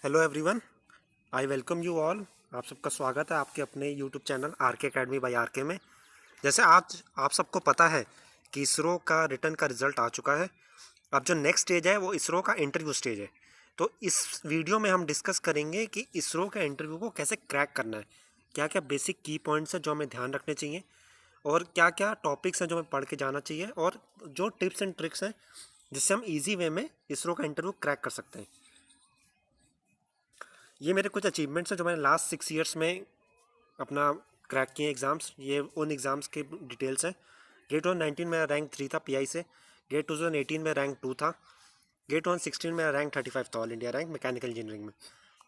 Hello everyone, I welcome you all. आप सबका स्वागत है आपके अपने यूट्यूब चैनल आर के अकेडमी बाई आर के में। जैसे आज आप सबको पता है कि इसरो का रिटर्न का रिज़ल्ट आ चुका है। अब जो नेक्स्ट स्टेज है वो इसरो का इंटरव्यू स्टेज है। तो इस वीडियो में हम डिस्कस करेंगे कि इसरो के इंटरव्यू को कैसे क्रैक करना है, क्या क्या बेसिक की पॉइंट्स हैं जो हमें ध्यान रखने चाहिए, और क्या क्या टॉपिक्स हैं जो हमें पढ़ के जाना चाहिए, और जो टिप्स एंड ट्रिक्स हैं जिससे हम ईजी वे में इसरो का इंटरव्यू क्रैक कर सकते हैं। ये मेरे कुछ अचीवमेंट्स हैं जो मैंने लास्ट 6 ईयर्स में अपना क्रैक किए एग्ज़ाम्स। ये उन एग्ज़ाम्स के डिटेल्स हैं। गेट 2019 में रैंक 3 था पीआई से। गेट 2018 में रैंक 2 था। गेट 2016 में रैंक 35 था, all India rank mechanical engineering में।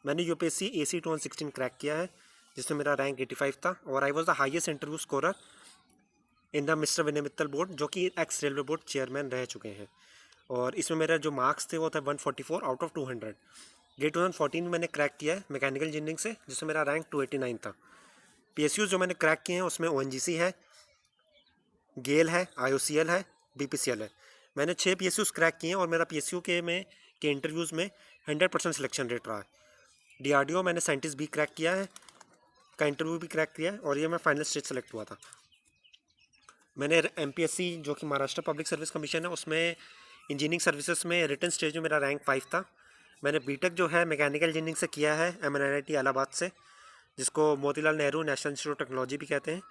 मैंने यूपीएससी एसी 2016 क्रैक किया है जिसमें मेरा रैंक 85 था, और I was the highest interview scorer in the mister Vinay Mittal board, जो कि एक्स रेलवे बोर्ड चेयरमैन रह चुके हैं। और इसमें मेरा जो मार्क्स थे वो था 144 आउट ऑफ 200। गेट 2014 में मैंने क्रैक किया है मैकेनिकल इंजीनियरिंग से, जिसमें मेरा रैंक 289 था। पीएसयूज़ जो मैंने क्रैक किए हैं उसमें ओएनजीसी है, गेल है, आईओसीएल है, बीपीसीएल है। मैंने 6 पीएसयूज़ क्रैक किए हैं और मेरा पीएसयू के इंटरव्यूज़ में 100% सिलेक्शन रेट रहा है। डीआरडीओ मैंने साइंटिस्ट भी क्रैक किया है, का इंटरव्यू भी क्रैक किया है, और ये मैं फाइनल स्टेज सेलेक्ट हुआ था। मैंने एमपीएससी जो कि महाराष्ट्र पब्लिक सर्विस कमीशन है उसमें इंजीनियरिंग सर्विसेज में रिटन स्टेज में मेरा रैंक 5 था। मैंने बीटेक जो है मैकेनिकल इंजीनियरिंग से किया है एमएनआईटी इलाहाबाद से, जिसको Motilal Nehru national institute of technology भी कहते हैं,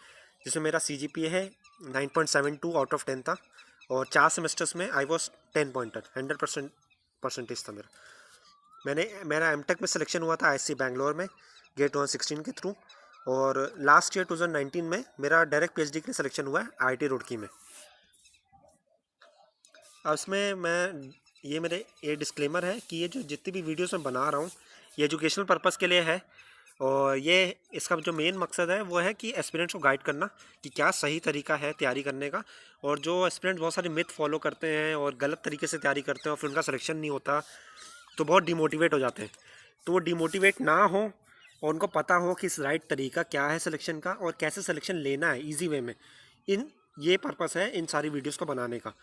जिसमें मेरा सीजीपीए है 9.72 आउट ऑफ 10 था, और 4 सेमेस्टर्स में आई वॉज 10 पॉइंटर, 100% परसेंटेज था मेरा। मेरा एमटेक में सिलेक्शन हुआ था आईएससी बैंगलोर में गेट 2016 के थ्रू, और लास्ट ईयर 2019 में मेरा डायरेक्ट पीएचडी के लिए सिलेक्शन हुआ है आईआईटी रुड़की में। अब इसमें ये डिस्क्लेमर है कि ये जो जितनी भी वीडियोस मैं बना रहा हूँ ये एजुकेशनल पर्पज़ के लिए है, और ये इसका जो मेन मकसद है वो है कि एस्पिरेंट्स को गाइड करना कि क्या सही तरीका है तैयारी करने का। और जो एस्पिरेंट्स बहुत सारे मिथ फॉलो करते हैं और गलत तरीके से तैयारी करते हैं और फिर उनका सिलेक्शन नहीं होता तो बहुत डिमोटिवेट हो जाते हैं। तो वो डिमोटिवेट ना हो और उनको पता हो कि इस राइट तरीका क्या है सिलेक्शन का और कैसे सिलेक्शन लेना है ईजी वे में। ये पर्पस है इन सारी वीडियोस को बनाने का।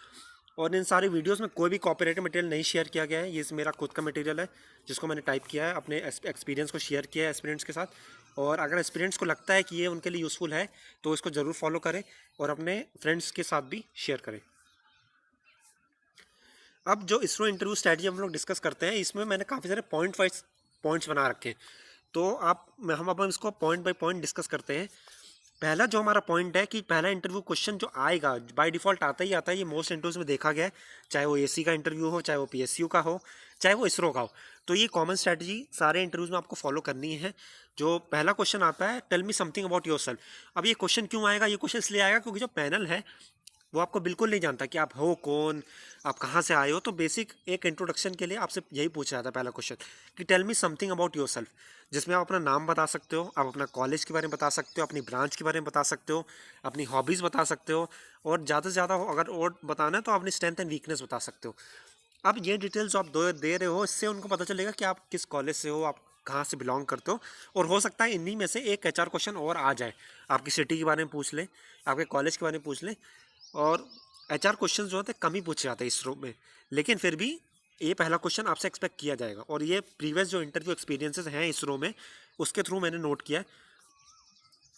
और इन सारी वीडियोस में कोई भी कॉपीराइटेड मटेरियल नहीं शेयर किया गया है। ये मेरा खुद का मटेरियल है जिसको मैंने टाइप किया है, अपने एक्सपीरियंस को शेयर किया है एस्पिरेंट्स के साथ। और अगर एस्पिरेंट्स को लगता है कि ये उनके लिए यूज़फुल है तो इसको ज़रूर फॉलो करें और अपने फ्रेंड्स के साथ भी शेयर करें। अब जो इसरो इंटरव्यू स्ट्रैटेजी हम लोग डिस्कस करते हैं इसमें मैंने काफ़ी सारे पॉइंट वाइज पॉइंट्स बना रखे हैं। तो हम अब इसको पॉइंट बाय पॉइंट डिस्कस करते हैं। पहला जो हमारा पॉइंट है कि पहला इंटरव्यू क्वेश्चन जो आएगा बाय डिफ़ॉल्ट आता ही आता है, ये मोस्ट इंटरव्यूज में देखा गया है, चाहे वो एसी का इंटरव्यू हो, चाहे वो पीएसयू का हो, चाहे वो इसरो का हो। तो ये कॉमन स्ट्रैटेजी सारे इंटरव्यूज में आपको फॉलो करनी है। जो पहला क्वेश्चन आता है, tell me something about yourself. अब ये क्वेश्चन क्यों आएगा? ये क्वेश्चन इसलिए आएगा क्योंकि जो पैनल है वो आपको बिल्कुल नहीं जानता कि आप हो कौन, आप कहाँ से आए हो। तो बेसिक एक इंट्रोडक्शन के लिए आपसे यही पूछा जाता है पहला क्वेश्चन कि tell me something about yourself, जिसमें आप अपना नाम बता सकते हो, आप अपना कॉलेज के बारे में बता सकते हो, अपनी ब्रांच के बारे में बता सकते हो, अपनी हॉबीज़ बता सकते हो, और ज़्यादा से ज़्यादा अगर और बताना है तो अपनी स्ट्रेंथ एंड वीकनेस बता सकते हो। अब ये डिटेल्स आप दे रहे हो, इससे उनको पता चलेगा कि आप किस कॉलेज से हो, आप कहाँ से बिलोंग करते हो। और हो सकता है इन्हीं में से एक एचआर क्वेश्चन और आ जाए, आपकी सिटी के बारे में पूछ ले, आपके कॉलेज के बारे में पूछ ले। और एचआर क्वेश्चन जो होते हैं कम ही पूछे जाते हैं इसरो में, लेकिन फिर भी ये पहला क्वेश्चन आपसे एक्सपेक्ट किया जाएगा। और ये प्रीवियस जो इंटरव्यू एक्सपीरियंसेस हैं इसरो में उसके थ्रू मैंने नोट किया है।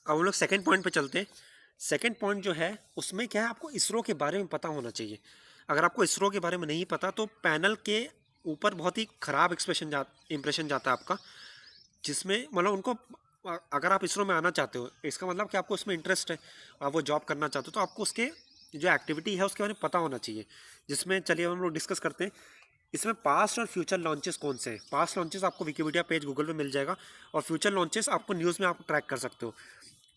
अब हम लोग सेकंड पॉइंट पे चलते हैं। सेकंड पॉइंट जो है उसमें क्या है, आपको इसरो के बारे में पता होना चाहिए। अगर आपको इसरो के बारे में नहीं पता तो पैनल के ऊपर बहुत ही ख़राब इंप्रेशन जाता है आपका, जिसमें मतलब उनको अगर आप इसरो में आना चाहते हो इसका मतलब कि आपको उसमें इंटरेस्ट है, आप वो जॉब करना चाहते हो, तो आपको उसके जो एक्टिविटी है उसके बारे में पता होना चाहिए। जिसमें चलिए हम लोग डिस्कस करते हैं इसमें पास्ट और फ्यूचर लॉन्चेस कौन से हैं। पास्ट लॉन्चेस आपको विकिपीडिया पेज गूगल पे मिल जाएगा, और फ्यूचर लॉन्चेस आपको न्यूज़ में आप ट्रैक कर सकते हो।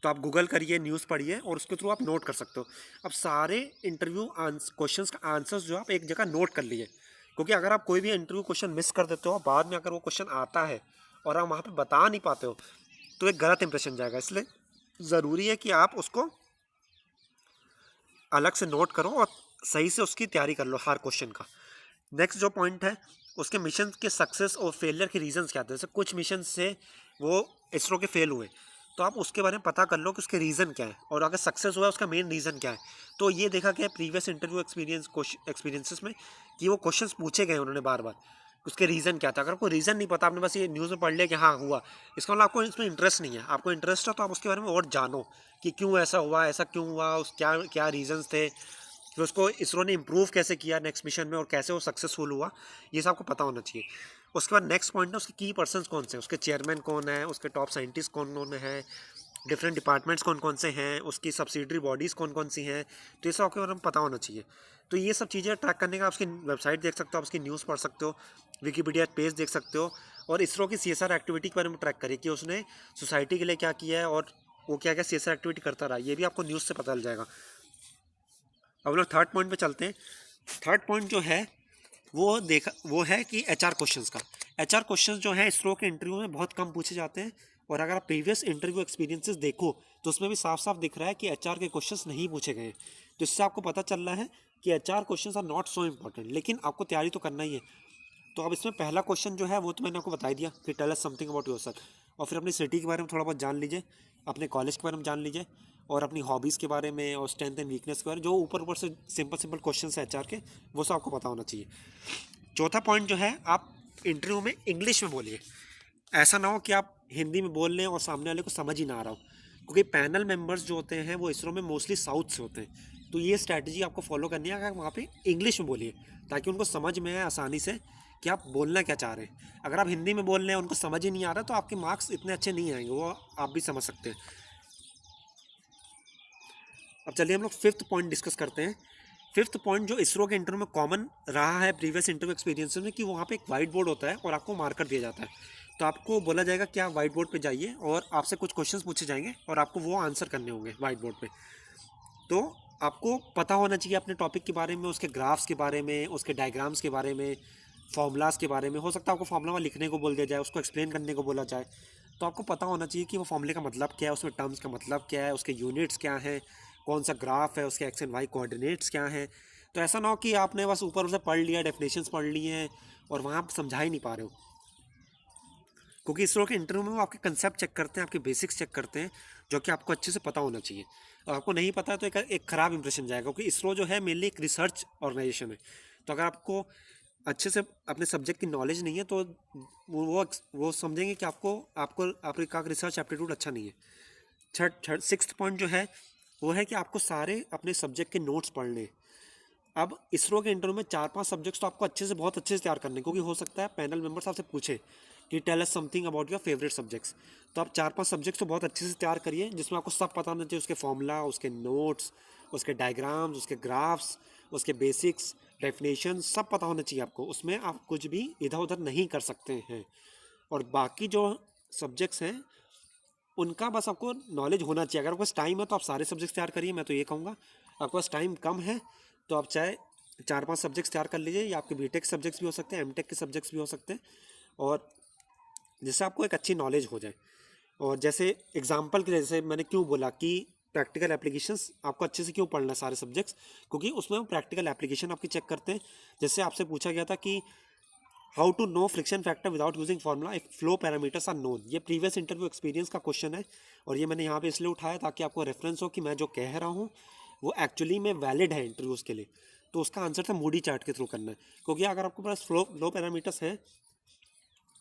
तो आप गूगल करिए, न्यूज़ पढ़िए, और उसके थ्रू आप नोट कर सकते हो। अब सारे इंटरव्यू क्वेश्चंस का आंसर्स जो आप एक जगह नोट कर लिए, क्योंकि अगर आप कोई भी इंटरव्यू क्वेश्चन मिस कर देते हो, बाद में अगर वो क्वेश्चन आता है और आप वहाँ पे बता नहीं पाते हो तो एक गलत इंप्रेशन जाएगा। इसलिए ज़रूरी है कि आप उसको अलग से नोट करो और सही से उसकी तैयारी कर लो हर क्वेश्चन का। नेक्स्ट जो पॉइंट है, उसके मिशन के सक्सेस और फेलियर के रीजंस क्या थे। जैसे कुछ मिशन से वो इसरो के फेल हुए तो आप उसके बारे में पता कर लो कि उसके रीज़न क्या है, और अगर सक्सेस हुआ उसका मेन रीज़न क्या है। तो ये देखा गया प्रीवियस इंटरव्यू एक्सपीरियंसेस में कि वो क्वेश्चंस पूछे गए उन्होंने बार बार उसके रीज़न क्या था। अगर आपको रीज़न नहीं पता, आपने बस ये न्यूज़ में पढ़ लिया कि हाँ हुआ, इसका मतलब आपको इसमें इंटरेस्ट नहीं है। आपको इंटरेस्ट है तो आप उसके बारे में और जानो कि क्यों ऐसा हुआ, ऐसा क्यों हुआ, उस क्या क्या रीजंस थे, फिर उसको इसरो ने इम्प्रूव कैसे किया नेक्स्ट मिशन में और कैसे वो सक्सेसफुल हुआ, ये सब आपको पता होना चाहिए। उसके बाद नेक्स्ट पॉइंट है उसके की पर्सन्स कौन से हैं, उसके चेयरमैन कौन है, उसके टॉप साइंटिस्ट कौन कौन है, डिफरेंट डिपार्टमेंट्स कौन कौन से हैं, उसकी सब्सिडरी बॉडीज़ कौन कौन सी हैं, तो ये सब आपके बारे में पता होना चाहिए। तो ये सब चीज़ें ट्रैक करने का आप उसकी वेबसाइट देख सकते हो, आप उसकी न्यूज़ पढ़ सकते हो, विकीपीडिया पेज देख सकते हो, और इसरो की CSR एक्टिविटी के बारे में ट्रैक करिए कि उसने सोसाइटी के लिए क्या किया है और वो क्या क्या CSR एक्टिविटी करता रहा, ये भी आपको न्यूज़ से पता चल जाएगा। अब लोग थर्ड पॉइंट पे चलते हैं। थर्ड पॉइंट जो है वो है कि HR क्वेश्चंस का। HR क्वेश्चंस जो है इसरो के इंटरव्यू में बहुत कम पूछे जाते हैं, और अगर आप प्रीवियस इंटरव्यू एक्सपीरियंसेस देखो तो उसमें भी साफ साफ दिख रहा है कि HR के क्वेश्चंस नहीं पूछे गए हैं। तो इससे आपको पता चल रहा है कि HR questions are not so important, लेकिन आपको तैयारी तो करना ही है। तो अब इसमें पहला क्वेश्चन जो है वो तो मैंने आपको बता ही दिया कि tell us something about yourself, और फिर अपनी सिटी के बारे में थोड़ा बहुत जान लीजिए, अपने कॉलेज के बारे में जान लीजिए, और अपनी हॉबीज़ के बारे में और स्ट्रेंथ एंड वीकनेस के बारे में, जो ऊपर ऊपर से सिंपल सिंपल क्वेश्चन है HR के, वो सब आपको पता होना चाहिए। चौथा पॉइंट जो है, आप इंटरव्यू में इंग्लिश में बोलिए। ऐसा ना हो कि आप हिंदी में बोल रहे हैं और सामने वाले को समझ ही ना आ रहा हो, क्योंकि पैनल मेंबर्स जो होते हैं वो इसरो में मोस्टली साउथ से होते हैं। तो ये स्ट्रैटेजी आपको फॉलो करनी है, अगर वहाँ पे इंग्लिश में बोलिए ताकि उनको समझ में आए आसानी से कि आप बोलना क्या चाह रहे हैं। अगर आप हिंदी में बोल रहे हैं उनको समझ ही नहीं आ रहा तो आपके मार्क्स इतने अच्छे नहीं आएंगे, वो आप भी समझ सकते हैं। अब चलिए हम लोग फिफ्थ पॉइंट डिस्कस करते हैं। फिफ्थ पॉइंट जो इसरो के इंटरव्यू में कॉमन रहा है प्रीवियस इंटरव्यू एक्सपीरियंस में, कि वहाँ पे एक वाइट बोर्ड होता है और आपको मार्कर दिया जाता है। तो आपको बोला जाएगा कि आप वाइट बोर्ड पे जाइए और आपसे कुछ क्वेश्चंस पूछे जाएंगे और आपको वो आंसर करने होंगे वाइट बोर्ड पे। तो आपको पता होना चाहिए अपने टॉपिक के बारे में, उसके ग्राफ्स के बारे में, उसके डायग्राम्स के बारे में, फॉर्मूलाज के बारे में। हो सकता है आपको फार्मूला लिखने को बोल दिया जाए, उसको एक्सप्लेन करने को बोला जाए, तो आपको पता होना चाहिए कि वो फॉर्मूले का मतलब क्या है, उसमें टर्म्स का मतलब क्या है, उसके यूनिट्स क्या हैं, कौन सा ग्राफ है, उसके एक्स एंड वाई कोऑर्डिनेट्स क्या हैं। तो ऐसा ना हो कि आपने बस ऊपर से पढ़ लिया, डेफिनेशंस पढ़ लिए हैं और वहाँ आप समझा ही नहीं पा रहे हो। क्योंकि इसरो के इंटरव्यू में वो आपके कंसेप्ट चेक करते हैं, आपके बेसिक्स चेक करते हैं, जो कि आपको अच्छे से पता होना चाहिए। और आपको नहीं पता है तो एक ख़राब इंप्रेशन जाएगा, क्योंकि इसरो जो है मेनली एक रिसर्च ऑर्गेनाइजेशन है। तो अगर आपको अच्छे से अपने सब्जेक्ट की नॉलेज नहीं है तो वो समझेंगे कि आपको आपको आपका रिसर्च एप्टीट्यूड अच्छा नहीं है। थर्ड सिक्स्थ पॉइंट जो है वो है कि आपको सारे अपने सब्जेक्ट के नोट्स पढ़ने हैं। अब इसरो के इंटरव्यू में 4-5 सब्जेक्ट्स तो आपको अच्छे से बहुत अच्छे से तैयार करने हैं, क्योंकि हो सकता है पैनल मेंबर्स आपसे पूछे कि tell us something about your favourite subjects. तो आप 4-5 सब्जेक्ट्स तो बहुत अच्छे से तैयार करिए, जिसमें आपको सब पता होना चाहिए, उसके फॉर्मूला, उसके नोट्स, उसके डायग्राम्स, उसके ग्राफ्स, उसके बेसिक्स, डेफिनेशन सब पता होना चाहिए आपको। उसमें आप कुछ भी इधर उधर नहीं कर सकते हैं। और बाकी जो सब्जेक्ट्स हैं उनका बस आपको नॉलेज होना चाहिए। अगर आपके पास टाइम है तो आप सारे सब्जेक्ट्स तैयार करिए, मैं तो ये कहूँगा। आपके पास टाइम कम है तो आप चाहे 4-5 सब्जेक्ट्स तैयार कर लीजिए, या आपके बीटेक सब्जेक्ट्स भी हो सकते हैं, एमटेक के सब्जेक्ट्स भी हो सकते हैं, और जिससे आपको एक अच्छी नॉलेज हो जाए। और जैसे एग्जांपल के लिए, जैसे मैंने क्यों बोला कि प्रैक्टिकल एप्लीकेशंस आपको अच्छे से क्यों पढ़ना है सारे सब्जेक्ट्स, क्योंकि उसमें वो प्रैक्टिकल एप्लीकेशन आपकी चेक करते हैं। जैसे आपसे पूछा गया था कि how to know friction factor without using formula if flow parameters are known. ये प्रीवियस इंटरव्यू एक्सपीरियंस का क्वेश्चन है, और ये मैंने यहाँ पे इसलिए उठाया ताकि आपको रेफरेंस हो कि मैं जो कह रहा हूँ वो एक्चुअली में वैलिड है इंटरव्यूज़ के लिए। तो उसका आंसर था मूडी चार्ट के थ्रू करना है, क्योंकि अगर आपके पास फ्लो पैरामीटर्स हैं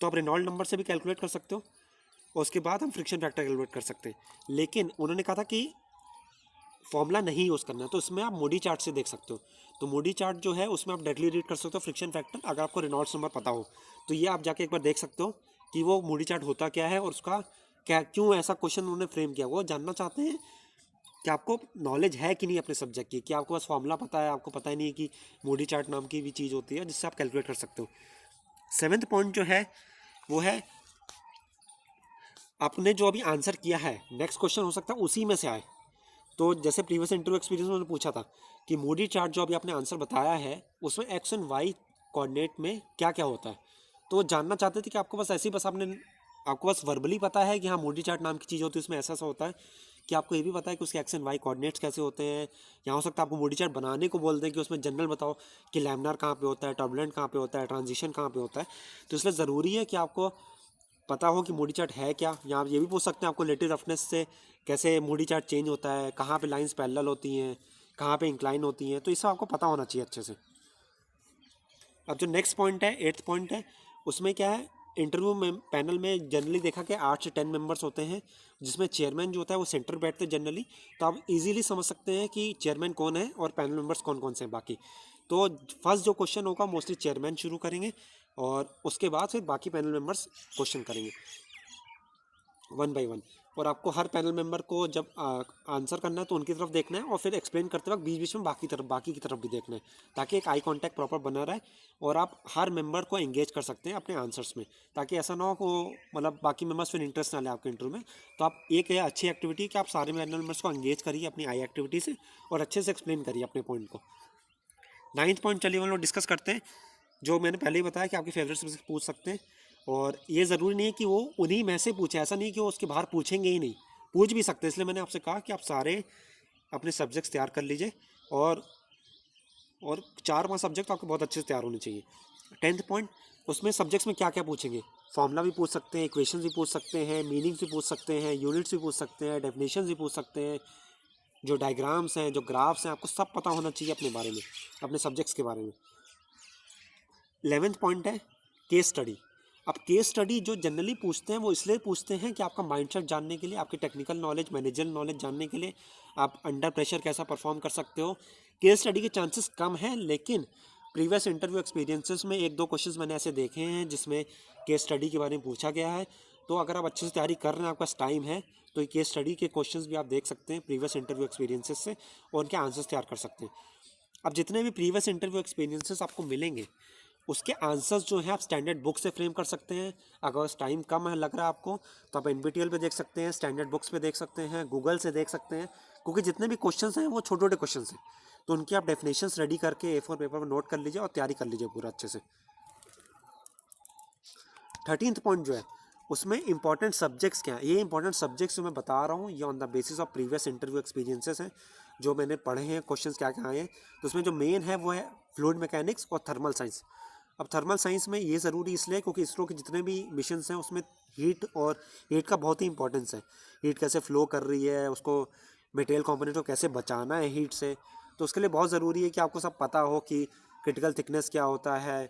तो आप रेनॉल्ड नंबर से भी कैलकुलेट कर सकते हो, और उसके बाद हम फ्रिक्शन फैक्टर कैलकुलेट कर सकते हैं। लेकिन उन्होंने कहा था कि फॉर्मूला नहीं यूज़ करना है, तो इसमें आप मूडी चार्ट से देख सकते हो। तो मूडी चार्ट जो है उसमें आप डायरेक्टली रीड कर सकते हो फ्रिक्शन फैक्टर, अगर आपको रेनॉल्ड्स नंबर पता हो तो ये आप जाके एक बार देख सकते हो कि वो मूडी चार्ट होता क्या है और उसका क्या, क्यों ऐसा क्वेश्चन उन्होंने फ्रेम किया। वो जानना चाहते हैं कि आपको नॉलेज है कि नहीं अपने सब्जेक्ट की, कि आपको बस फॉर्मूला पता है, आपको पता ही नहीं है कि मूडी चार्ट नाम की भी चीज़ होती है जिससे आप कैलकुलेट कर सकते हो। सेवेंथ पॉइंट जो है वो है, आपने जो अभी आंसर किया है नेक्स्ट क्वेश्चन हो सकता है उसी में से आए। तो जैसे प्रीवियस इंटरव्यू एक्सपीरियंस में उन्होंने पूछा था कि मूडी चार्ट जो अभी आपने आंसर बताया है उसमें एक्स एंड वाई कोऑर्डिनेट में क्या क्या होता है। तो वो जानना चाहते थे कि आपको बस ऐसे ही, बस आपको बस वर्बली पता है कि हाँ मूडी चार्ट नाम की चीज़ होती है, उसमें ऐसा ऐसा होता है, कि आपको ये भी पता है कि उसके एक्स एंड वाई कोऑर्डिनेट्स कैसे होते हैं। या हो सकता है आपको मूडी चार्ट बनाने को बोल दें कि उसमें जनरल बताओ कि लैमिनार कहाँ पे होता है, टर्बुलेंट कहाँ पे होता है, ट्रांजिशन कहाँ पे होता है। तो इसलिए ज़रूरी है कि आपको पता हो कि मूडी चार्ट है क्या। या आप ये भी पूछ सकते हैं आपको रिलेटिव रफनेस से कैसे मूडी चार्ट चेंज होता है, कहाँ पे लाइंस पैरेलल होती हैं, कहाँ पे इंक्लाइन होती हैं, तो ये सब आपको पता होना चाहिए अच्छे से। अब जो नेक्स्ट पॉइंट है, 8th पॉइंट है, उसमें क्या है, इंटरव्यू में पैनल में जनरली देखा कि 8 से 10 मेंबर्स होते हैं, जिसमें चेयरमैन जो होता है वो सेंटर बैठते हैं जनरली। तो आप इजीली समझ सकते हैं कि चेयरमैन कौन है और पैनल मेंबर्स कौन कौन से हैं बाकी। तो फर्स्ट जो क्वेश्चन होगा मोस्टली चेयरमैन शुरू करेंगे और उसके बाद फिर बाकी पैनल मेंबर्स क्वेश्चन करेंगे वन बाय वन। और आपको हर पैनल मेंबर को जब आंसर करना है तो उनकी तरफ देखना है और फिर एक्सप्लेन करते वक्त बीच बीच में बाकी की तरफ भी देखना है, ताकि एक आई कांटेक्ट प्रॉपर बना रहे और आप हर मेंबर को एंगेज कर सकते हैं अपने आंसर्स में, ताकि ऐसा ना हो कि मतलब बाकी मेंबर्स फिर इंटरेस्ट ना ले आपके इंटरव्यू में। तो आप एक है अच्छी एक्टिविटी कि आप सारे पैनल मेंबर्स को एंगेज करिए अपनी आई एक्टिविटी से और अच्छे से एक्सप्लेन करिए अपने पॉइंट को। 9th पॉइंट चलिए हम लोग डिस्कस करते हैं, जो मैंने पहले ही बताया कि आपके फेवरेट सब्जेक्ट पूछ सकते हैं। और ये ज़रूरी नहीं है कि वो उन्हीं में से पूछे, ऐसा नहीं कि वो उसके बाहर पूछेंगे ही नहीं, पूछ भी सकते हैं। इसलिए मैंने आपसे कहा कि आप सारे अपने सब्जेक्ट्स तैयार कर लीजिए और 4-5 सब्जेक्ट आपके बहुत अच्छे से तैयार होने चाहिए। 10th पॉइंट, उसमें सब्जेक्ट्स में क्या क्या पूछेंगे, फॉर्मूला भी पूछ सकते हैं, इक्वेशन भी पूछ सकते हैं, मीनिंग्स भी पूछ सकते हैं, यूनिट्स भी पूछ सकते हैं, डेफिनेशन भी पूछ सकते हैं, जो डायग्राम्स हैं, जो ग्राफ्स हैं, आपको सब पता होना चाहिए अपने बारे में, अपने सब्जेक्ट्स के बारे में। 11th पॉइंट है केस स्टडी। अब केस स्टडी जो जनरली पूछते हैं वो इसलिए पूछते हैं कि आपका माइंडसेट जानने के लिए, आपकी टेक्निकल नॉलेज, मैनेजरल नॉलेज जानने के लिए, आप अंडर प्रेशर कैसा परफॉर्म कर सकते हो। केस स्टडी के चांसेस कम हैं, लेकिन प्रीवियस इंटरव्यू एक्सपीरियंसेस में 1-2 क्वेश्चंस मैंने ऐसे देखे हैं जिसमें केस स्टडी के बारे में पूछा गया है। तो अगर आप अच्छे से तैयारी कर रहे हैं, आपके पास टाइम है, तो ये केस स्टडी के क्वेश्चंस भी आप देख सकते हैं प्रीवियस इंटरव्यू एक्सपीरियंसेस से और उनके आंसर्स तैयार कर सकते हैं। अब जितने भी प्रीवियस इंटरव्यू एक्सपीरियंसेस आपको मिलेंगे उसके आंसर्स जो हैं आप स्टैंडर्ड बुक से फ्रेम कर सकते हैं। अगर टाइम कम है लग रहा है आपको, तो आप NPTEL पे देख सकते हैं, स्टैंडर्ड बुक्स पे देख सकते हैं, गूगल से देख सकते हैं, क्योंकि जितने भी क्वेश्चंस हैं वो छोटे छोटे क्वेश्चंस हैं। तो उनकी आप डेफिनेशंस रेडी करके A4 पेपर पर नोट कर लीजिए और तैयारी कर लीजिए पूरा अच्छे से। 13th पॉइंट जो है उसमें इंपॉर्टेंट सब्जेक्ट्स क्या है, ये इंपॉर्टेंट सब्जेक्ट्स जो मैं बता रहा हूँ ये on the basis of previous interview experiences हैं, जो मैंने पढ़े हैं क्वेश्चंस क्या क्या आए हैं। तो उसमें जो मेन है वो है फ्लूइड मैकेनिक्स और थर्मल साइंस। अब थर्मल साइंस में ये ज़रूरी इसलिए क्योंकि इसरो के जितने भी मिशंस हैं उसमें हीट का बहुत ही इंपॉर्टेंस है। हीट कैसे फ्लो कर रही है, उसको मटेरियल कंपोनेंट को कैसे बचाना है हीट से, तो उसके लिए बहुत ज़रूरी है कि आपको सब पता हो कि क्रिटिकल थिकनेस क्या होता है,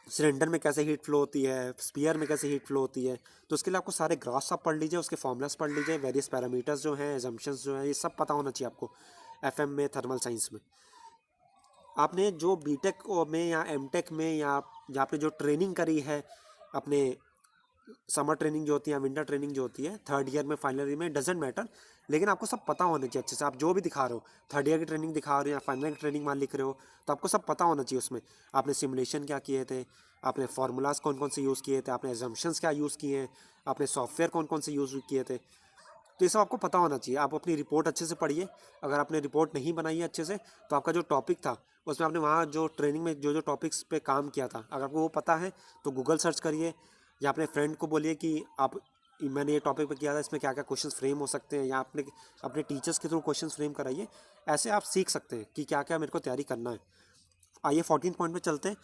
सिलेंडर में कैसे हीट फ्लो होती है, स्पीयर में कैसे हीट फ्लो होती है। तो उसके लिए आपको सारे ग्राफ्स आप पढ़ लीजिए, उसके फॉर्मूलास पढ़ लीजिए, वेरियस पैरामीटर्स जो हैं, एजम्पशंस जो हैं, ये सब पता होना चाहिए आपको FM में, थर्मल साइंस में। आपने जो बीटेक में या एमटेक में या आपने जो ट्रेनिंग करी है, अपने समर ट्रेनिंग जो होती है, विंटर ट्रेनिंग जो होती है, 3rd ईयर में, फाइनल ईयर में, डजेंट मैटर, लेकिन आपको सब पता होना चाहिए अच्छे से। आप जो भी दिखा रहे हो, 3rd ईयर की ट्रेनिंग दिखा रहे हो या फाइनल की ट्रेनिंग मान लिख रहे हो, तो आपको सब पता होना चाहिए उसमें। आपने सिमुलेशन क्या किए थे, आपने फार्मूलाज कौन कौन से यूज़ किए थे, आपने एजम्पशंस क्या यूज़ किए हैं, आपने सॉफ्टवेयर कौन कौन से यूज़ किए थे, तो ये सब आपको पता होना चाहिए। आप अपनी रिपोर्ट अच्छे से पढ़िए। अगर आपने रिपोर्ट नहीं बनाई है अच्छे से, तो आपका जो टॉपिक था उसमें आपने वहाँ जो ट्रेनिंग में जो जो टॉपिक्स पे काम किया था, अगर आपको वो पता है तो गूगल सर्च करिए या अपने फ्रेंड को बोलिए कि आप मैंने ये टॉपिक पे किया था, इसमें क्या क्या क्वेश्चंस फ्रेम हो सकते हैं, या अपने अपने टीचर्स के थ्रू क्वेश्चंस फ्रेम कराइए। ऐसे आप सीख सकते हैं कि क्या क्या मेरे को तैयारी करना है। आइए 14 पॉइंट पे चलते हैं।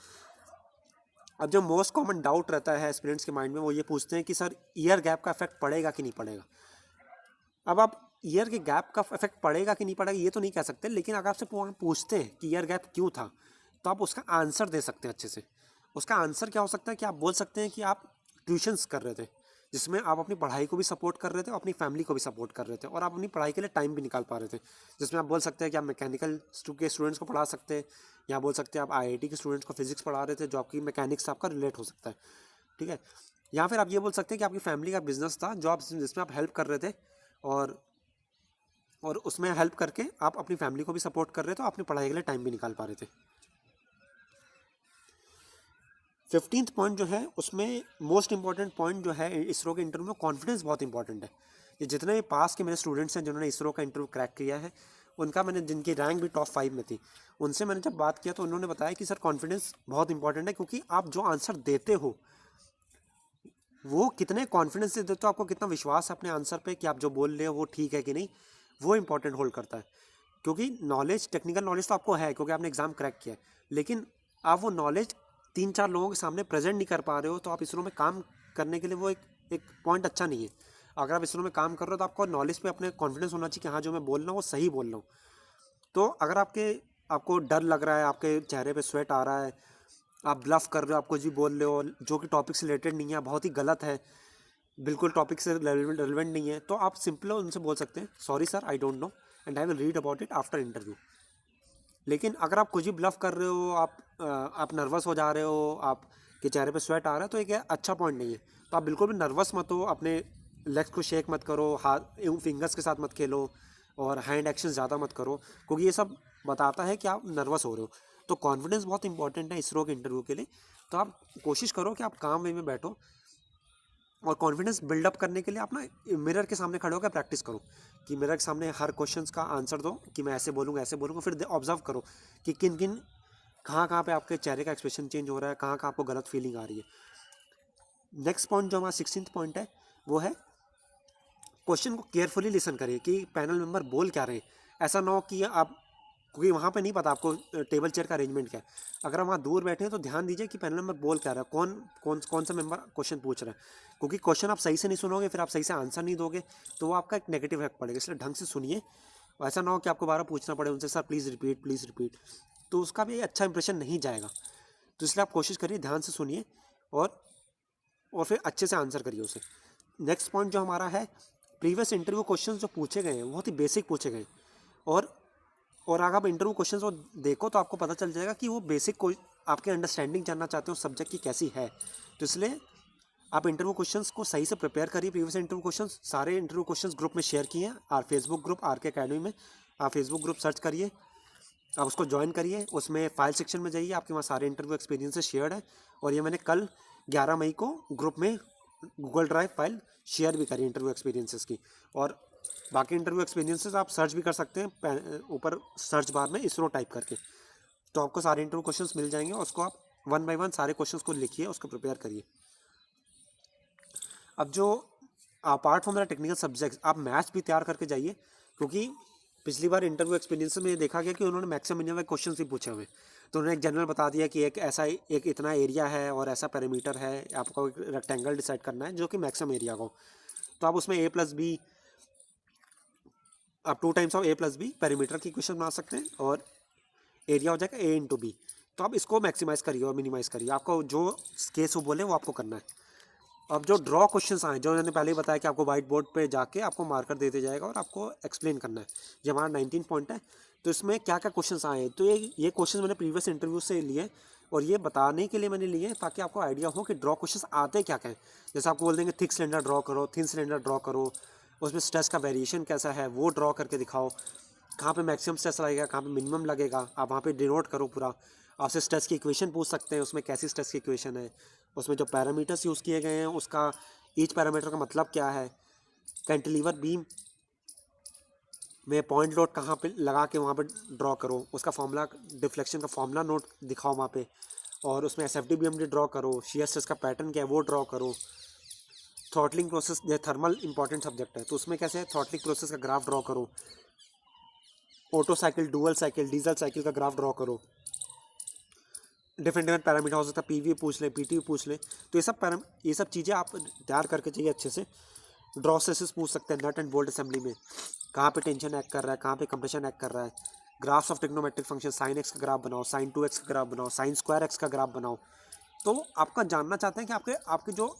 अब जो मोस्ट कॉमन डाउट रहता है स्टूडेंट्स के माइंड में, वो ये पूछते हैं कि सर ईयर गैप का इफेक्ट पड़ेगा कि नहीं पड़ेगा। अब आप ईयर के गैप का इफेक्ट पड़ेगा कि नहीं पड़ेगा ये तो नहीं कह सकते, लेकिन अगर आपसे पूछते हैं कि ईयर गैप क्यों था, तो आप उसका आंसर दे सकते हैं अच्छे से। उसका आंसर क्या हो सकता है कि आप बोल सकते हैं कि आप ट्यूशन्स कर रहे थे, जिसमें आप अपनी पढ़ाई को भी सपोर्ट कर रहे थे और अपनी फैमिली को भी सपोर्ट कर रहे थे, और आप अपनी पढ़ाई के लिए टाइम भी निकाल पा रहे थे। जिसमें आप बोल सकते हैं कि आप मैकेनिकल के स्टूडेंट्स को पढ़ा सकते हैं, या बोल सकते हैं आप IIT के स्टूडेंट्स को फिजिक्स पढ़ा रहे थे, जो आपकी मैकेनिक्स से आपका रिलेट हो सकता है। ठीक है, या फिर आप ये बोल सकते हैं कि आपकी फैमिली का बिजनेस था जो आप जिसमें आप हेल्प कर रहे थे, और उसमें हेल्प करके आप अपनी फैमिली को भी सपोर्ट कर रहे थे, अपनी पढ़ाई के लिए टाइम भी निकाल पा रहे थे। 15th पॉइंट जो है उसमें मोस्ट इंपॉर्टेंट पॉइंट जो है इसरो के इंटरव्यू में, कॉन्फिडेंस बहुत इंपॉर्टेंट है। ये जितने भी पास के मेरे स्टूडेंट्स हैं जिन्होंने इसरो का इंटरव्यू क्रैक किया है, उनका मैंने जिनकी रैंक भी टॉप 5 में थी, उनसे मैंने जब बात किया तो उन्होंने बताया कि सर कॉन्फिडेंस बहुत इंपॉर्टेंट है, क्योंकि आप जो आंसर देते हो वो कितने कॉन्फिडेंस से देते हो, आपको कितना विश्वास है अपने आंसर पे कि आप जो बोल रहे हो वो ठीक है कि नहीं, वो इंपॉर्टेंट होल्ड करता है। क्योंकि नॉलेज, टेक्निकल नॉलेज तो आपको है क्योंकि आपने एग्ज़ाम क्रैक किया है, लेकिन आप वो नॉलेज 3-4 लोगों के सामने प्रेजेंट नहीं कर पा रहे हो, तो आप इसरो में काम करने के लिए वो एक पॉइंट अच्छा नहीं है। अगर आप इसरो में काम कर रहे हो तो आपको नॉलेज पे अपने कॉन्फिडेंस होना चाहिए कि हाँ जो मैं बोल रहा हूँ वो सही बोल रहा हूँ। तो अगर आपको डर लग रहा है, आपके चेहरे पे स्वेट आ रहा है, आप ब्लफ कर रहे हो, आप कुछ भी बोल रहे हो जो कि टॉपिक से रिलेटेड नहीं है, बहुत ही गलत है, बिल्कुल टॉपिक से रेलिवेंट नहीं है, तो आप सिंपल उनसे बोल सकते हैं sorry sir I don't know and I will read about it after interview. लेकिन अगर आप कुछ भी ब्लफ कर रहे हो, आप नर्वस हो जा रहे हो, आपके चेहरे पे स्वेट आ रहा है, तो एक अच्छा पॉइंट नहीं है। तो आप बिल्कुल भी नर्वस मत हो, अपने लेग्स को शेक मत करो, हाथ फिंगर्स के साथ मत खेलो और हैंड एक्शन ज़्यादा मत करो, क्योंकि ये सब बताता है कि आप नर्वस हो रहे हो। तो कॉन्फिडेंस बहुत इंपॉर्टेंट है इसरो के इंटरव्यू के लिए। तो आप कोशिश करो कि आप काम वे में बैठो और कॉन्फिडेंस बिल्डअप करने के लिए आप ना मिरर के सामने खड़े होकर प्रैक्टिस करो कि मिरर के सामने हर क्वेश्चंस का आंसर दो कि मैं ऐसे बोलूँगा, फिर ऑब्जर्व करो कि किन किन कहाँ पे आपके चेहरे का एक्सप्रेशन चेंज हो रहा है, कहाँ आपको गलत फीलिंग आ रही है। नेक्स्ट पॉइंट जो हमारा 16th पॉइंट है वो है क्वेश्चन को केयरफुली लिसन करिए कि पैनल मेंबर बोल क्या रहे हैं। ऐसा ना हो कि आप, क्योंकि वहाँ पे नहीं पता आपको टेबल चेयर का अरेंजमेंट क्या है, अगर हम वहाँ दूर बैठे हैं तो ध्यान दीजिए कि पैनल मेंबर बोल क्या रहा है, कौन सा मेंबर क्वेश्चन पूछ रहा है, क्योंकि क्वेश्चन आप सही से नहीं सुनोगे, फिर आप सही से आंसर नहीं दोगे तो वो आपका एक नेगेटिव इफेक्ट पड़ेगा। इसलिए ढंग से सुनिए, ऐसा ना हो कि आपको बार पूछना पड़े उनसे सर प्लीज़ रिपीट, तो उसका भी अच्छा इंप्रेशन नहीं जाएगा। तो इसलिए आप कोशिश करिए ध्यान से सुनिए और फिर अच्छे से आंसर करिए उसे। नेक्स्ट पॉइंट जो हमारा है, प्रीवियस इंटरव्यू क्वेश्चन जो पूछे गए हैं बहुत ही बेसिक पूछे गए, और और अगर आप इंटरव्यू क्वेश्चन को देखो तो आपको पता चल जाएगा कि वो बेसिक कोई आपके अंडरस्टैंडिंग जानना चाहते हो सब्जेक्ट की कैसी है। तो इसलिए आप इंटरव्यू क्वेश्चंस को सही से प्रिपेयर करिए। प्रीवियस इंटरव्यू क्वेश्चंस, सारे इंटरव्यू क्वेश्चंस ग्रुप में शेयर किए हैं, और फेसबुक ग्रुप आर के अकेडमी में, आप फेसबुक ग्रुप सर्च करिए, आप उसको ज्वाइन करिए, उसमें फाइल सेक्शन में जाइए, आपके वहाँ सारे इंटरव्यू एक्सपीरियंसेस शेयर्ड है। और ये मैंने कल 11 मई को ग्रुप में गूगल ड्राइव फाइल शेयर भी करी इंटरव्यू एक्सपीरियंसेस की। और बाकी इंटरव्यू एक्सपीरियंसेस आप सर्च भी कर सकते हैं ऊपर सर्च बार में इसरो टाइप करके, तो आपको सारे इंटरव्यू क्वेश्चंस मिल जाएंगे। उसको आप 1 बाय 1 सारे क्वेश्चंस को लिखिए, उसको प्रिपेयर करिए। अब जो apart from the technical subjects, आप मैथ्स भी तैयार करके जाइए, क्योंकि पिछली बार इंटरव्यू एक्सपीरियंस में देखा गया कि उन्होंने मैक्सिमम मिनिमम क्वेश्चन ही पूछे हुए। तो उन्होंने एक जनरल बता दिया कि एक इतना एरिया है और ऐसा पैरामीटर है, आपको एक रेक्टेंगल डिसाइड करना है जो कि मैक्सिमम एरिया को, तो आप उसमें A+B, आप 2 टाइम्स ऑफ A+B पैरामीटर की क्वेश्चन बना सकते हैं और एरिया हो जाएगा A×B। तो आप इसको मैक्सिमाइज़ करिए और मिनिमाइज़ करिए, आपको जो केस वो बोले वो आपको करना है। अब जो ड्रॉ क्वेश्चंस आए, जो मैंने पहले ही बताया कि आपको वाइट बोर्ड पे जाके आपको मार्कर दे दिया जाएगा और आपको एक्सप्लेन करना है। ये हमारा 19 पॉइंट है। तो इसमें क्या क्या क्वेश्चंस आए हैं, तो ये क्वेश्चंस मैंने प्रीवियस इंटरव्यू से लिए और ये बताने के लिए मैंने लिए ताकि आपको आइडिया हो कि ड्रॉ क्वेश्चंस आते क्या क्या हैं। जैसे आपको बोल देंगे थिक सिलेंडर ड्रॉ करो, थिन सिलेंडर ड्रॉ करो, उसमें स्ट्रेस का वेरिएशन कैसा है वो ड्रॉ करके दिखाओ, कहाँ पे मैक्सिमम स्ट्रेस लगेगा, कहाँ पे मिनिमम लगेगा, आप वहाँ पे डिनोट करो पूरा। आपसे स्ट्रेस की इक्वेशन पूछ सकते हैं, उसमें कैसी स्ट्रेस की इक्वेशन है, उसमें जो पैरामीटर्स यूज़ किए गए हैं उसका ईच पैरामीटर का मतलब क्या है, कैंटिलीवर बीम में पॉइंट लोड कहाँ पे लगा के वहाँ पे ड्रॉ करो, उसका फॉर्मूला, डिफ्लेक्शन का फॉर्मूला नोट दिखाओ वहाँ पे, और उसमें SFD BMD ड्रॉ करो, शियर स्ट्रेस का पैटर्न क्या है वो ड्रॉ करो। थ्रॉटलिंग प्रोसेस, ये थर्मल इंपॉर्टेंट सब्जेक्ट है तो उसमें कैसे है थ्रॉटलिंग प्रोसेस का ग्राफ ड्रॉ करो, auto cycle, dual cycle, diesel cycle का ग्राफ ड्रॉ करो। डिफरेंट पैरामीटर हो सकता है, PV पूछ ले, PT पूछ ले, तो ये सब चीज़ें आप तैयार करके चाहिए अच्छे से। ड्रॉ स्ट्रेसेस पूछ सकते हैं नट एंड बोल्ट असेंबली में, कहाँ पे टेंशन एक्ट कर रहा है, कहाँ पे कंप्रेशन एक्ट कर रहा है। Graphs of trigonometric function, sin x का ग्राफ बनाओ, sin 2x का ग्राफ बनाओ, sin² x का ग्राफ बनाओ। तो आपका जानना चाहते हैं कि आपके जो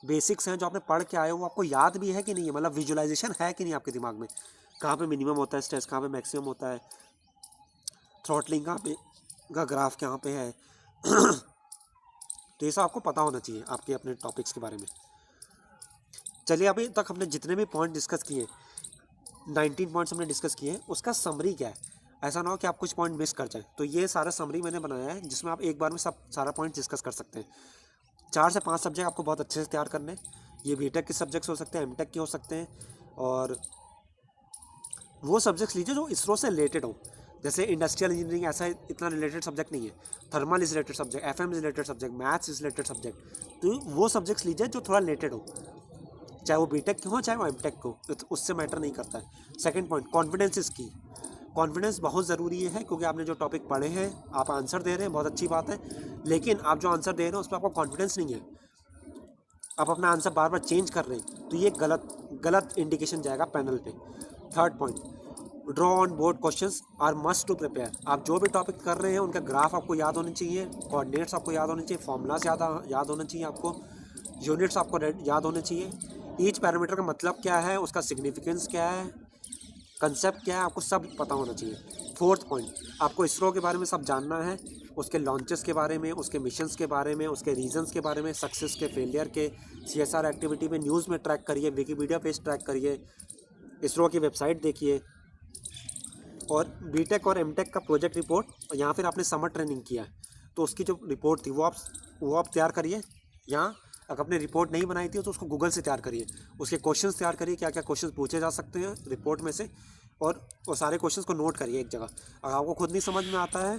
बेसिक्स हैं जो आपने पढ़ के आए हो वो आपको याद भी है कि नहीं है, मतलब विजुअलाइजेशन है कि नहीं आपके दिमाग में, कहाँ पे मिनिमम होता है स्ट्रेस, कहाँ पे मैक्सिमम होता है, थ्रॉटलिंग कहाँ पे का ग्राफ कहाँ पे है। तो ये सब आपको पता होना चाहिए आपके अपने टॉपिक्स के बारे में। चलिए अभी तक हमने जितने भी पॉइंट डिस्कस किए, 19 पॉइंट्स हमने डिस्कस किए हैं, उसका समरी क्या है, ऐसा ना हो कि आप कुछ पॉइंट मिस कर जाए। तो ये सारा समरी मैंने बनाया है जिसमें आप एक बार में सारा पॉइंट डिस्कस कर सकते हैं। 4 से 5 सब्जेक्ट आपको बहुत अच्छे से तैयार करने हैं। ये BTech के सब्जेक्ट्स हो सकते हैं, MTech के हो सकते हैं, और वो सब्जेक्ट्स लीजिए जो इसरो से रिलेटेड हो। जैसे इंडस्ट्रियल इंजीनियरिंग ऐसा इतना रिलेटेड सब्जेक्ट नहीं है, thermal is related subject, FM is related subject, maths is related subject. तो वो सब्जेक्ट्स लीजिए जो थोड़ा रिलेटेड हो, चाहे वो BTech के हो चाहे वो MTech को, तो उससे मैटर नहीं करता है। सेकंड पॉइंट, कॉन्फिडेंस इज की। कॉन्फिडेंस बहुत ज़रूरी है क्योंकि आपने जो टॉपिक पढ़े हैं आप आंसर दे रहे हैं, बहुत अच्छी बात है, लेकिन आप जो आंसर दे रहे हैं उस पर आपको कॉन्फिडेंस नहीं है, आप अपना आंसर बार बार चेंज कर रहे हैं, तो ये गलत इंडिकेशन जाएगा पैनल पे। Third point, draw on board questions are must to prepare. आप जो भी टॉपिक कर रहे हैं उनका ग्राफ आपको याद होने चाहिए, कोऑर्डिनेट्स आपको याद होने चाहिए, फॉर्मूलाज याद होना चाहिए आपको, यूनिट्स आपको याद होने चाहिए, ईच पैरामीटर का मतलब क्या है, उसका सिग्निफिकेंस क्या है, कंसेप्ट क्या है, आपको सब पता होना चाहिए। फोर्थ पॉइंट, आपको इसरो के बारे में सब जानना है, उसके लॉन्चेस के बारे में, उसके मिशंस के बारे में, उसके रीजंस के बारे में, सक्सेस के, फेलियर के, CSR एक्टिविटी में न्यूज़ में ट्रैक करिए, विकीपीडिया पेज ट्रैक करिए, इसरो की वेबसाइट देखिए। और बीटेक और एमटेक का प्रोजेक्ट रिपोर्ट, यहाँ फिर आपने समर ट्रेनिंग किया है तो उसकी जो रिपोर्ट थी वो आप तैयार करिए। यहाँ अगर आपने रिपोर्ट नहीं बनाई थी तो उसको गूगल से तैयार करिए, उसके क्वेश्चंस तैयार करिए, क्या क्या क्वेश्चंस पूछे जा सकते हैं रिपोर्ट में से, और वो सारे क्वेश्चंस को नोट करिए एक जगह। अगर आपको खुद नहीं समझ में आता है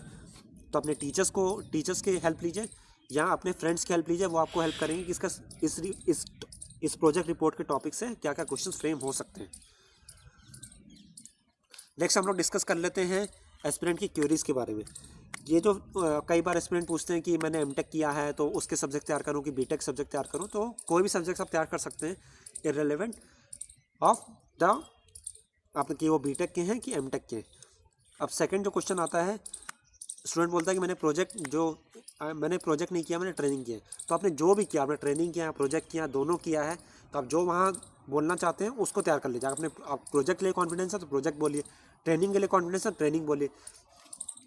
तो अपने टीचर्स की हेल्प लीजिए या अपने फ्रेंड्स की हेल्प लीजिए, वो आपको हेल्प करेंगे कि इसका इस प्रोजेक्ट रिपोर्ट के टॉपिक से क्या क्या क्वेश्चन फ्रेम हो सकते हैं। नेक्स्ट हम लोग डिस्कस कर लेते हैं एस्पिरेंट की क्वेरीज के बारे में। ये जो कई बार एस्पिरेंट पूछते हैं कि मैंने एमटेक किया है तो उसके सब्जेक्ट तैयार करूँ कि बीटेक सब्जेक्ट तैयार करूँ, तो कोई भी सब्जेक्ट आप तैयार कर सकते हैं इररिलेवेंट ऑफ द आपने कि वो बीटेक के हैं कि एमटेक के हैं। अब सेकंड जो क्वेश्चन आता है, स्टूडेंट बोलता है कि मैंने प्रोजेक्ट नहीं किया, मैंने ट्रेनिंग किया है। तो आपने जो भी किया, आपने ट्रेनिंग किया, प्रोजेक्ट किया, दोनों किया है, तो आप जो वहाँ बोलना चाहते हैं उसको तैयार कर लीजिए। आप प्रोजेक्ट के लिए कॉन्फिडेंस है तो प्रोजेक्ट बोलिए, ट्रेनिंग के लिए कॉन्फिडेंस है ट्रेनिंग बोलिए,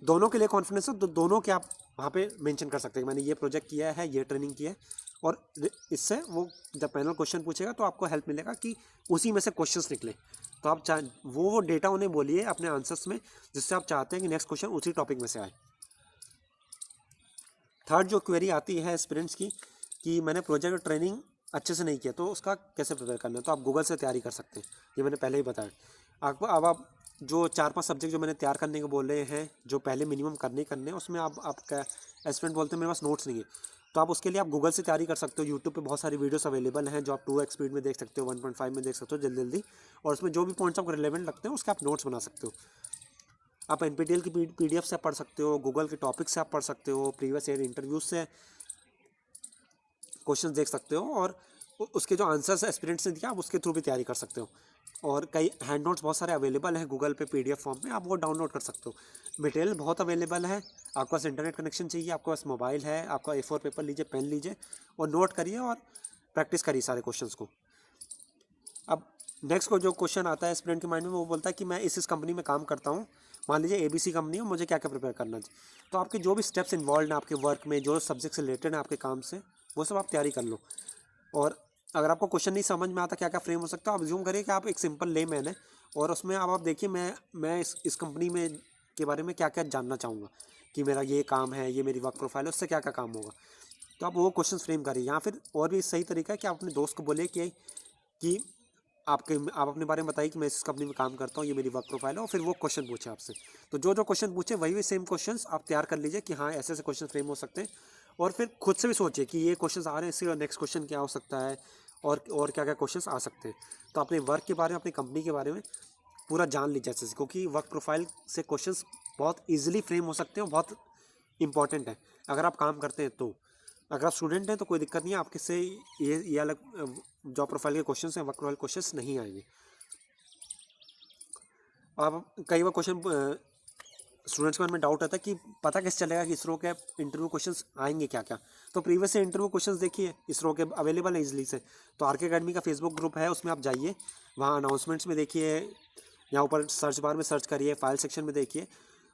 दोनों के लिए कॉन्फिडेंस है तो दोनों के आप वहाँ पे मेंशन कर सकते हैं, मैंने ये प्रोजेक्ट किया है, ये ट्रेनिंग किया है। और इससे वो जब पैनल क्वेश्चन पूछेगा तो आपको हेल्प मिलेगा कि उसी में से क्वेश्चंस निकले। तो आप वो डेटा उन्हें बोलिए अपने आंसर्स में जिससे आप चाहते हैं कि नेक्स्ट क्वेश्चन उसी टॉपिक में से आए। थर्ड जो क्वेरी आती है एस्पिरेंट्स की कि मैंने प्रोजेक्ट और ट्रेनिंग अच्छे से नहीं किया तो उसका कैसे प्रिपेयर करना है, तो आप गूगल से तैयारी कर सकते हैं, ये मैंने पहले ही बताया आपको। अब आप जो 4-5 सब्जेक्ट जो मैंने तैयार करने को बोले हैं, जो पहले मिनिमम करने उसमें आपका एस्पिरेंट बोलते हैं मेरे पास नोट्स नहीं है, तो आप उसके लिए आप गूगल से तैयारी कर सकते हो। यूट्यूब पे बहुत सारी वीडियोस अवेलेबल हैं जो आप 2x स्पीड में देख सकते हो, 1.5 में देख सकते हो जल्दी जल्दी, और उसमें जो भी पॉइंट्स आपको रिलेवेंट लगते हैं उसके आप नोट्स बना सकते हो। आप NPTEL की PDF से पढ़ सकते हो, गूगल के टॉपिक से आप पढ़ सकते हो, प्रीवियस ईयर इंटरव्यूज से क्वेश्चन देख सकते हो, और उसके जो आंसर्स एस्पिरेंट्स ने दिया आप उसके थ्रू भी तैयारी कर सकते हो। और कई हैंड नोट्स बहुत सारे अवेलेबल हैं गूगल पे PDF फॉर्म में, आप वो डाउनलोड कर सकते हो। मटेरियल बहुत अवेलेबल है, आपके पास इंटरनेट कनेक्शन चाहिए, आपके पास मोबाइल है, आपका A4 पेपर लीजिए, पेन लीजिए और नोट करिए और प्रैक्टिस करिए सारे क्वेश्चंस को। अब नेक्स्ट को जो क्वेश्चन आता है स्टूडेंट के माइंड में, वो बोलता है कि मैं इस कंपनी में काम करता हूँ, मान लीजिए ABC कंपनी है, मुझे क्या क्या प्रिपेयर करना चाहिए। तो आपके जो भी स्टेप्स इन्वॉल्व हैं आपके वर्क में, जो सब्जेक्ट से रिलेटेड है आपके काम से, वो सब आप तैयारी कर लो। और अगर आपको क्वेश्चन नहीं समझ में आता क्या क्या फ्रेम हो सकता है, आप ज्यूम करिए कि आप एक सिंपल लेमैन है और उसमें अब आप देखिए मैं इस कंपनी में के बारे में क्या क्या जानना चाहूँगा, कि मेरा ये काम है, ये मेरी वर्क प्रोफाइल है, उससे क्या क्या काम होगा। तो आप वो क्वेश्चन फ्रेम करिए। या फिर और भी सही तरीका है कि आप अपने दोस्त को बोलिए कि आप अपने बारे में बताइए कि मैं इस कंपनी में काम करता हूँ, ये मेरी वर्क प्रोफाइल है, और फिर वो क्वेश्चन पूछे आपसे। तो जो जो क्वेश्चन पूछे वही सेम क्वेश्चंस आप तैयार कर लीजिए कि हाँ ऐसे ऐसे क्वेश्चन फ्रेम हो सकते हैं। और फिर खुद से भी सोचिए कि ये क्वेश्चंस आ रहे हैं, इससे नेक्स्ट क्वेश्चन क्या हो सकता है और क्या क्या क्वेश्चंस आ सकते हैं। तो अपने वर्क के बारे में, अपनी कंपनी के बारे में पूरा जान लीजिए अच्छे से, क्योंकि वर्क प्रोफाइल से क्वेश्चंस बहुत ईजिली फ्रेम हो सकते हैं, बहुत इंपॉर्टेंट है अगर आप काम करते हैं तो। अगर आप स्टूडेंट हैं तो कोई दिक्कत नहीं है, आपके से ये अलग जॉब प्रोफाइल के क्वेश्चंस हैं, वर्क प्रोफाइल क्वेश्चंस नहीं आएंगे। अब कई बार क्वेश्चन स्टूडेंट्स के मन में डाउट आता है कि पता कैसे चलेगा कि इसरो के इंटरव्यू क्वेश्चंस आएंगे क्या क्या। तो प्रीवियस से इंटरव्यू क्वेश्चंस देखिए, इसरो के अवेलेबल है इजली से। तो RK अकेडमी का फेसबुक ग्रुप है, उसमें आप जाइए, वहाँ अनाउंसमेंट्स में देखिए, यहाँ ऊपर सर्च बार में सर्च करिए, फाइल सेक्शन में देखिए।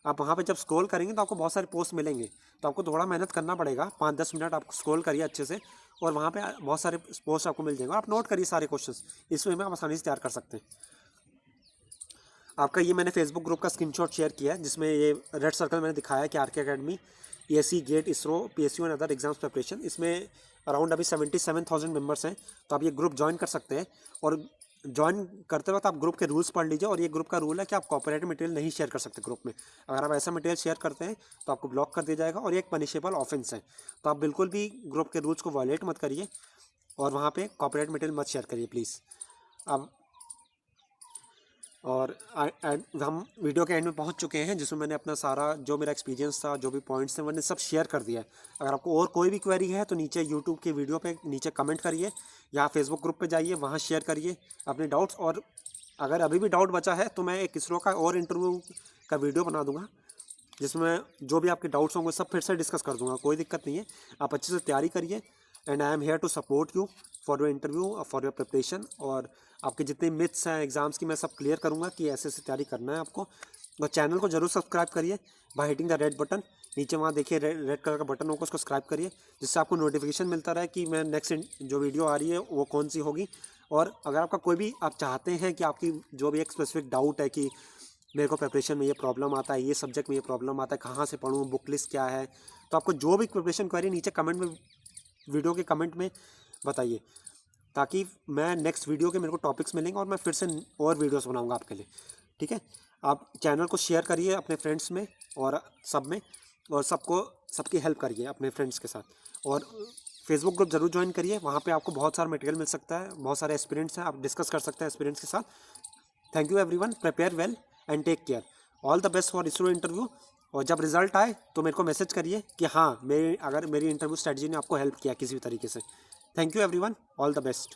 आप वहाँ पे जब स्क्रॉल करेंगे तो आपको बहुत सारे पोस्ट मिलेंगे, तो आपको थोड़ा मेहनत करना पड़ेगा, 5-10 मिनट आप स्क्रॉल करिए अच्छे से, और वहाँ पे बहुत सारे पोस्ट आपको मिल जाएंगे। आप नोट करिए सारे क्वेश्चंस, इसमें आप आसानी से तैयार कर सकते हैं। आपका ये मैंने फेसबुक ग्रुप का स्क्रीनशॉट शेयर किया है, जिसमें ये रेड सर्कल मैंने दिखाया है कि RK academy, ASC GATE, ISRO, PSU and other exams preparation. इसमें अराउंड अभी 77,000 मेंबर्स हैं, तो आप ये ग्रुप ज्वाइन कर सकते हैं। और ज्वाइन करते वक्त आप ग्रुप के रूल्स पढ़ लीजिए, और ये ग्रुप का रूल है कि आप कॉपीराइट मटेरियल नहीं शेयर कर सकते ग्रुप में। अगर आप ऐसा मटेरियल शेयर करते हैं तो आपको ब्लॉक कर दिया जाएगा, और ये एक पनिशेबल ऑफेंस है। तो आप बिल्कुल भी ग्रुप के रूल्स को वायलेट मत करिए, और वहाँ पे कॉपीराइट मटेरियल मत शेयर करिए प्लीज़। अब और हम वीडियो के एंड में पहुंच चुके हैं, जिसमें मैंने अपना सारा जो मेरा एक्सपीरियंस था, जो भी पॉइंट्स थे, मैंने सब शेयर कर दिया है। अगर आपको और कोई भी क्वेरी है तो नीचे यूट्यूब के वीडियो पे नीचे कमेंट करिए, या फेसबुक ग्रुप पे जाइए, वहाँ शेयर करिए अपने डाउट्स। और अगर अभी भी डाउट बचा है तो मैं एक इसरो का और इंटरव्यू का वीडियो बना दूंगा, जिसमें जो भी आपके डाउट्स होंगे सब फिर से डिस्कस कर दूंगा, कोई दिक्कत नहीं है। आप अच्छे से तैयारी करिए and I am here to support you for your interview, for your preparation. और आपके जितने मिथ्स हैं एग्जाम्स की मैं सब क्लियर करूँगा कि ऐसे ऐसे तैयारी करना है आपको। और चैनल को जरूर सब्सक्राइब करिए by hitting the red button. नीचे वहाँ देखिए रेड कलर का बटन होगा, उसको सब्सक्राइब करिए, जिससे आपको नोटिफिकेशन मिलता रहे कि मैं नेक्स्ट जो वीडियो आ रही है वो कौन सी होगी। और अगर आपका कोई भी आप चाहते हैं कि आपकी जो भी एक स्पेसिफिक डाउट है कि मेरे को प्रिपरेशन में ये प्रॉब्लम आता है, ये सब्जेक्ट में ये प्रॉब्लम आता है, कहाँ से पढूँ, बुक लिस्ट क्या है, तो आपको जो भी प्रिपरेशन क्वेरी नीचे कमेंट में, वीडियो के कमेंट में बताइए, ताकि मैं नेक्स्ट वीडियो के मेरे को टॉपिक्स मिलेंगे और मैं फिर से और वीडियोस बनाऊंगा आपके लिए। ठीक है, आप चैनल को शेयर करिए अपने फ्रेंड्स में और सब में, और सबकी हेल्प करिए अपने फ्रेंड्स के साथ। और फेसबुक ग्रुप जरूर ज्वाइन करिए, वहाँ पे आपको बहुत सारा मटेरियल मिल सकता है, बहुत सारे एक्सपीरियंस हैं, आप डिस्कस कर सकते हैं एक्सपीरियंस के साथ। Thank you everyone, prepare well and take care, all the best for ISRO interview. और जब रिजल्ट आए तो मेरे को मैसेज करिए कि हाँ, अगर मेरी इंटरव्यू स्ट्रेटजी ने आपको हेल्प किया किसी भी तरीके से। Thank you everyone, all the best.